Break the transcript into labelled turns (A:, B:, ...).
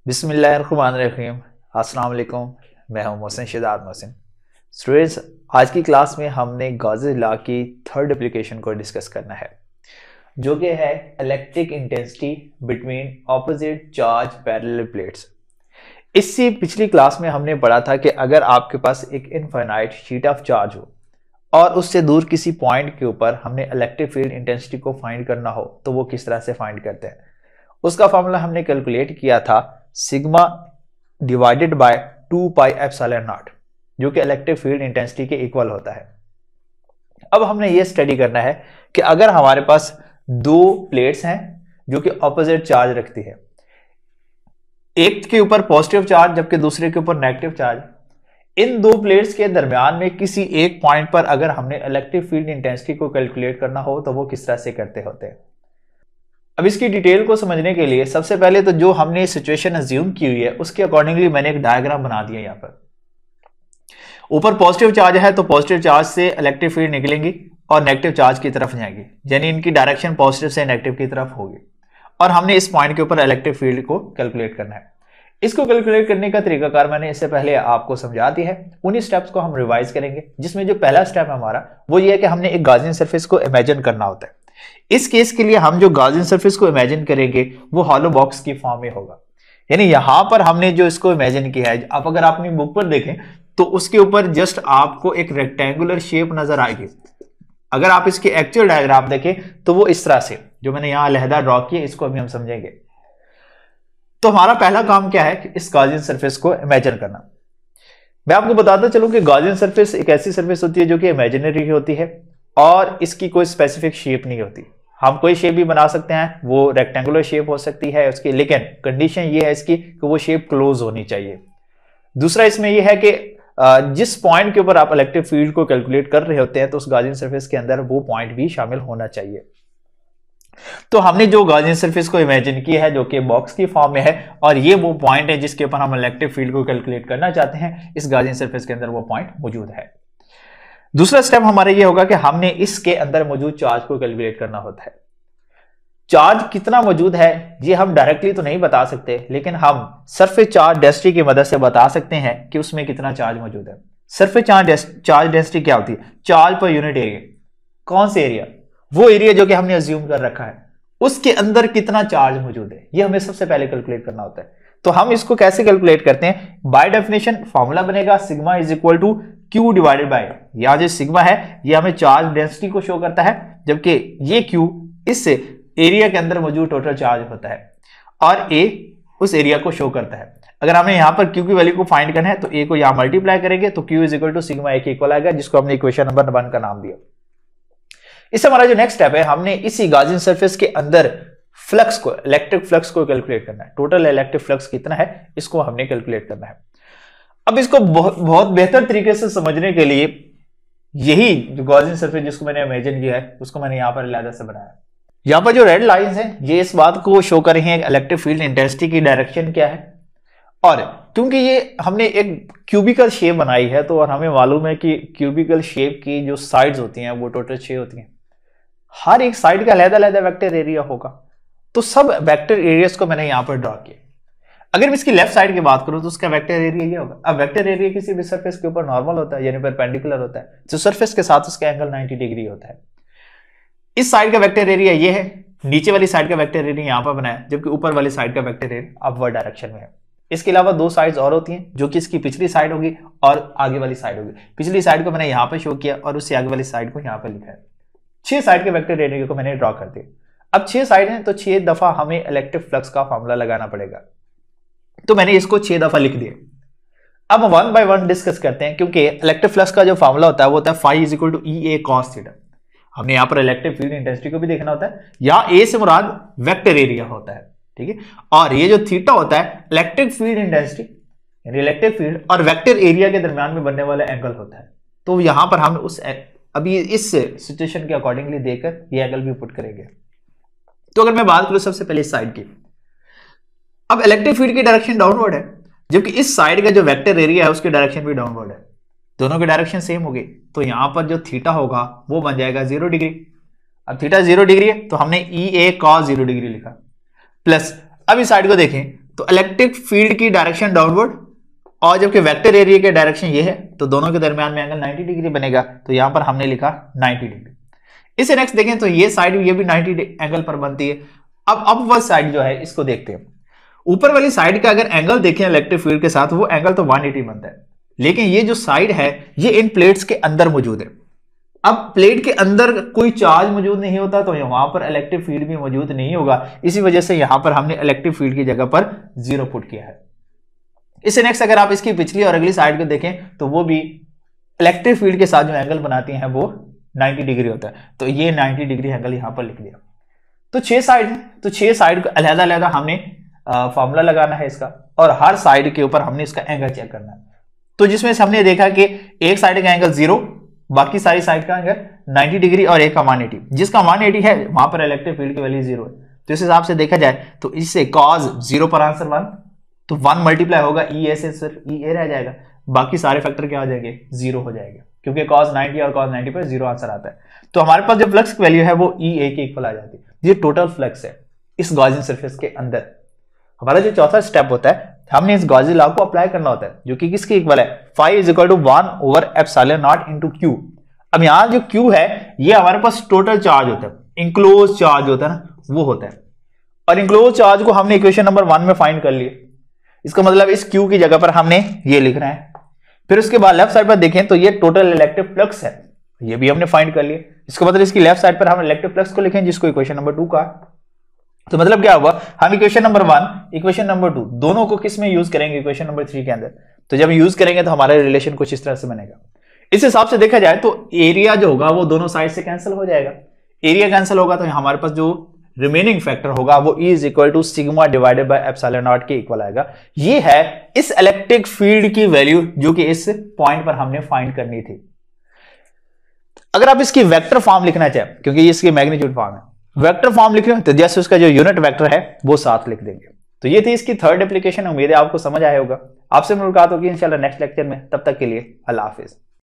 A: बिस्मिल्लाहिर्रहमानिर्रहीम। अस्सलाम वालेकुम। मैं हूं मोहसिन शिदात मोहसिन। स्टूडेंट्स, आज की क्लास में हमने गॉसेस लॉ की थर्ड एप्लीकेशन को डिस्कस करना है, जो कि है electric intensity between opposite charge parallel plates. इससे पिछली क्लास में हमने पढ़ा था कि अगर आपके पास एक इनफाइनाइट शीट ऑफ चार्ज हो और उससे दूर किसी पॉइंट के ऊपर हमने इलेक्ट्रिक फील्ड इंटेंसिटी को फाइंड करना हो तो वो किस तरह से फाइंड करते हैं। उसका फॉर्मूला हमने कैलकुलेट किया था sigma divided by 2 pi epsilon not, जो कि इलेक्ट्रिक फील्ड इंटेंसिटी के इक्वल होता है। अब हमने ये स्टडी करना है कि अगर हमारे पास दो प्लेट्स हैं जो कि ऑपोजिट चार्ज रखती है, एक के ऊपर पॉजिटिव चार्ज जबकि दूसरे के ऊपर नेगेटिव चार्ज, इन दो प्लेट्स के दरमियान में किसी एक पॉइंट पर अगर हमने इलेक्ट्रिक फील्ड इंटेंसिटी को कैलकुलेट करना हो तो वो किस तरह से करते होते हैं। अब इसकी डिटेल को समझने के लिए सबसे पहले तो जो हमने सिचुएशन अज्यूम की हुई है उसके अकॉर्डिंगली मैंने एक डायग्राम बना दिया। यहाँ पर ऊपर पॉजिटिव चार्ज है तो पॉजिटिव चार्ज से इलेक्ट्रिक फील्ड निकलेंगी और नेगेटिव चार्ज की तरफ जाएंगी, यानी इनकी डायरेक्शन पॉजिटिव से नेगेटिव की तरफ होगी। और हमने इस पॉइंट के ऊपर इलेक्ट्रिक फील्ड को कैलकुलेट करना है। इसको कैलकुलेट करने का तरीकाकार मैंने इससे पहले आपको समझा दिया है। उन्हीं स्टेप्स को हम रिवाइज करेंगे, जिसमें जो पहला स्टेप है हमारा वो ये है कि हमने एक गॉसियन सरफेस को इमेजिन करना होता है। इस केस के लिए हम जो गॉसियन सरफेस को इमेजिन करेंगे वो हॉलो बॉक्स की फॉर्म में होगा। यानी यहां पर हमने जो इसको इमेजिन किया है, अब अगर आप अपनी बुक पर देखें तो उसके ऊपर जस्ट आपको एक रेक्टेंगुलर शेप नजर आएगी। अगर आप इसके एक्चुअल डायग्राम देखें तो वो इस तरह से, जो मैंने यहां अलहदा ड्रॉ किया, इसको अभी हम समझेंगे। तो हमारा पहला काम क्या है कि इस गॉसियन सरफेस को इमेजिन करना। मैं आपको बताता चलूं कि गॉसियन सरफेस एक ऐसी सरफेस होती है जो कि इमेजिनरी होती है और इसकी कोई स्पेसिफिक शेप नहीं होती। हम कोई शेप भी बना सकते हैं, वो रेक्टेंगुलर शेप हो सकती है उसकी, लेकिन कंडीशन ये है इसकी कि वो शेप क्लोज होनी चाहिए। दूसरा इसमें यह है कि जिस पॉइंट के ऊपर आप इलेक्ट्रिक फील्ड को कैलकुलेट कर रहे होते हैं तो उस गॉसियन सरफेस के अंदर वो पॉइंट भी शामिल होना चाहिए। तो हमने जो गॉसियन सरफेस को इमेजिन किया है जो कि बॉक्स की फॉर्म में है, और ये वो पॉइंट है जिसके ऊपर हम इलेक्ट्रिक फील्ड को कैलकुलेट करना चाहते हैं। इस गॉसियन सरफेस के अंदर वो पॉइंट मौजूद है। दूसरा स्टेप हमारा ये होगा कि हमने इसके अंदर मौजूद चार्ज को कैलकुलेट करना होता है। चार्ज कितना मौजूद है ये हम डायरेक्टली तो नहीं बता सकते, लेकिन हम सरफेस चार्ज डेंसिटी की मदद से बता सकते हैं कि उसमें कितना चार्ज मौजूद है। सरफेस चार्ज डेंसिटी क्या होती है? Charge per unit area. कौन से एरिया? वो एरिया जो कि हमने अज्यूम कर रखा है, उसके अंदर कितना चार्ज मौजूद है, ये हमें सबसे पहले कैलकुलेट करना होता है। तो हम इसको कैसे कैलकुलेट करते हैं? बाय डेफिनेशन फॉर्मूला बनेगा sigma is equal to Q divided by, यहां जो सिग्मा है ये हमें चार्ज डेंसिटी को शो करता है, जबकि ये क्यू इससे एरिया के अंदर मौजूद टोटल चार्ज होता है और ए उस एरिया को शो करता है। अगर हमें यहां पर क्यू की वैल्यू को फाइंड करना है तो ए को यहां मल्टीप्लाई करेंगे तो Q is equal to sigma A के इक्वल आएगा, जिसको हमने इक्वेशन नंबर 1 का नाम दिया। इससे हमारा जो नेक्स्ट स्टेप है, हमने इसी गॉसियन सरफेस के अंदर फ्लक्स को, इलेक्ट्रिक फ्लक्स को कैलकुलेट करना है। टोटल इलेक्ट्रिक फ्लक्स कितना है इसको हमने कैलकुलेट करना है। अब इसको बहुत बेहतर तरीके से समझने के लिए यही जो गॉसियन सरफेस जिसको मैंने इमेजिन किया है उसको मैंने यहां पर अलग से बनाया। यहां पर जो रेड लाइंस हैं ये इस बात को शो कर रही हैं इलेक्ट्रिक फील्ड इंटेंसिटी की डायरेक्शन क्या है। और क्योंकि ये हमने एक क्यूबिकल शेप बनाई है तो और हमें मालूम है कि क्यूबिकल शेप की जो साइड्स होती हैं वो टोटल 6 होती हैं। हर एक साइड का अलग-अलग वेक्टर एरिया होगा, तो सब वेक्टर एरियाज को मैंने यहां पर ड्रॉ किया। अगर मैं इसकी लेफ्ट साइड की बात करूं तो उसका वेक्टर एरिया ये होगा। अब वेक्टर एरिया किसी भी सरफेस के ऊपर नॉर्मल होता है, यानी परपेंडिकुलर होता है, तो सरफेस के साथ उसका एंगल 90 डिग्री होता है। इस साइड का वेक्टर एरिया ये है, नीचे वाली साइड का वेक्टर एरिया यहां पर बनाया, जबकि ऊपर वाली साइड का वेक्टर एरिया अपवर्ड डायरेक्शन में है। इसके अलावा दो साइड्स और होती हैं जो कि इसकी पिछली साइड होगी और आगे वाली साइड होगी। पिछली साइड को मैंने यहां पर शो किया और उससे आगे वाली साइड को यहां पर लिखा है। 6 साइड के वेक्टर एरिया को मैंने ड्रॉ कर दिया। अब 6 साइड हैं तो 6 दफा हमें इलेक्ट्रिक फ्लक्स का फॉर्मूला लगाना पड़ेगा, तो मैंने इसको 6 दफा लिख दिया। अब 1 बाय 1 डिस्कस करते हैं, क्योंकि इलेक्ट्रिक फ्लक्स का जो फॉर्मूला होता है वो होता है phi is equal to E A cos theta. हमने यहां पर इलेक्ट्रिक फील्ड इंटेंसिटी को भी देखना होता है। यहां ए से मुराद वेक्टर एरिया होता है, ठीक है, और ये जो थीटा होता है इलेक्ट्रिक फील्ड इंटेंसिटी यानी इलेक्ट्रिक फील्ड और वेक्टर एरिया के दरमियान में बनने वाला एंगल होता है। तो यहां पर हम उस अभी इस सिचुएशन के अकॉर्डिंगली देकर ये एंगल भी पुट करेंगे। तो अगर मैं बात करूं सबसे पहले इस साइड की, अब इलेक्ट्रिक फील्ड की डायरेक्शन डाउनवर्ड है, जबकि इस साइड का जो वेक्टर एरिया है उसकी डायरेक्शन भी डाउनवर्ड है। दोनों की डायरेक्शन सेम होगी, तो यहां पर जो थीटा होगा वो बन जाएगा 0 डिग्री। अब थीटा 0 डिग्री है तो हमने ई ए कॉस 0 डिग्री लिखा, प्लस अब इस साइड को देखें तो इलेक्ट्रिक फील्ड की डायरेक्शन डाउनवर्ड, और जबकि वेक्टर एरिया के डायरेक्शन ये है, तो दोनों के दरमियान में एंगल 90 डिग्री बनेगा, तो यहां पर हमने लिखा 90 डिग्री। इसे नेक्स्ट देखें तो ये साइड ये भी 90 एंगल पर बनती है। अब अपवर्ड साइड जो है इसको देखते हैं। ऊपर वाली साइड का अगर एंगल देखें इलेक्ट्रिक फील्ड के साथ, वो एंगल तो 180 बनता है, लेकिन ये जो साइड है ये इन प्लेट्स के अंदर मौजूद है। अब प्लेट के अंदर कोई चार्ज मौजूद नहीं होता, तो वहां पर इलेक्ट्रिक फील्ड भी मौजूद नहीं होगा, इसी वजह से यहां पर हमने इलेक्ट्रिक फील्ड की जगह पर 0 पुट किया है। इससे नेक्स्ट अगर आप इसकी पिछली और अगली साइड को देखें तो वो भी इलेक्ट्रिक फील्ड के साथ जो एंगल बनाती हैं वो 90 डिग्री होता है, तो ये 90 डिग्री एंगल यहां पर लिख दिया। तो 6 साइड है, तो 6 साइड को अलग अलग हमने फॉर्मूला लगाना है इसका, और हर साइड के ऊपर हमने इसका एंगल चेक करना है। तो जिसमें से हमने देखा कि एक साइड का एंगल 0, बाकी सारी साइड का एंगल 90 डिग्री और एक का 180, जिसका 180 है वहां पर इलेक्ट्रिक फील्ड की वैल्यू 0 है। तो इस हिसाब से देखा जाए तो इससे cos 0 पर आंसर 1, तो 1 मल्टीप्लाई होगा ई ए से, सिर्फ ई ए रह जाएगा, बाकी सारे फैक्टर क्या हो जाएंगे 0 हो जाएंगे, क्योंकि cos 90 और cos 90 पर 0 आंसर आता है। तो हमारे पास जो फ्लक्स की वैल्यू है वो ई ए के इक्वल आ जाती है। ये टोटल फ्लक्स है इस गॉसियन सरफेस के अंदर। हमारा जो चौथा स्टेप होता है, हमने इस गॉसियन लॉ को अप्लाई करना होता है, जो कि किसके इक्वल है, phi = 1/ε0 × Q। अब यहां जो Q है ये हमारे पास टोटल चार्ज होता है, इंक्लोज चार्ज होता है ना, वो होता है। और इंक्लोज चार्ज को हमने इक्वेशन नंबर 1 में फाइंड कर लिया, इसका मतलब इस Q की जगह पर हमने ये लिखना है। फिर उसके बाद लेफ्ट साइड पर देखें तो ये टोटल इलेक्ट्रिक फ्लक्स है, ये भी हमने फाइंड कर लिया। इसका मतलब इसकी लेफ्ट साइड पर हम इलेक्ट्रिक फ्लक्स को लिखें, जिसको इक्वेशन नंबर 2 का। तो मतलब क्या हुआ, हम इक्वेशन नंबर 1 इक्वेशन नंबर 2 दोनों को किस में यूज करेंगे, इक्वेशन नंबर 3 के अंदर। तो जब यूज करेंगे तो हमारा रिलेशन कुछ इस तरह से बनेगा। इस हिसाब से देखा जाए तो एरिया जो होगा वो दोनों साइड से कैंसिल हो जाएगा। एरिया कैंसिल होगा तो हमारे पास जो रिमेनिंग फैक्टर होगा वो E = सिग्मा डिवाइडेड बाय ε0 के इक्वल आएगा। ये है इस इलेक्ट्रिक फील्ड की वैल्यू जो कि इस पॉइंट पर हमने फाइंड करनी थी। अगर आप इसकी वेक्टर फॉर्म लिखना चाहें, क्योंकि ये इसकी मैग्नीट्यूड फॉर्म है, वेक्टर फॉर्म लिख रहे हो तो जैसे उसका जो यूनिट वेक्टर है वो साथ लिख देंगे। तो ये थी इसकी थर्ड एप्लीकेशन। उम्मीद है आपको समझ आया होगा। आपसे मुलाकात होगी इंशाल्लाह नेक्स्ट लेक्चर में, तब तक के लिए अल्लाह हाफिज।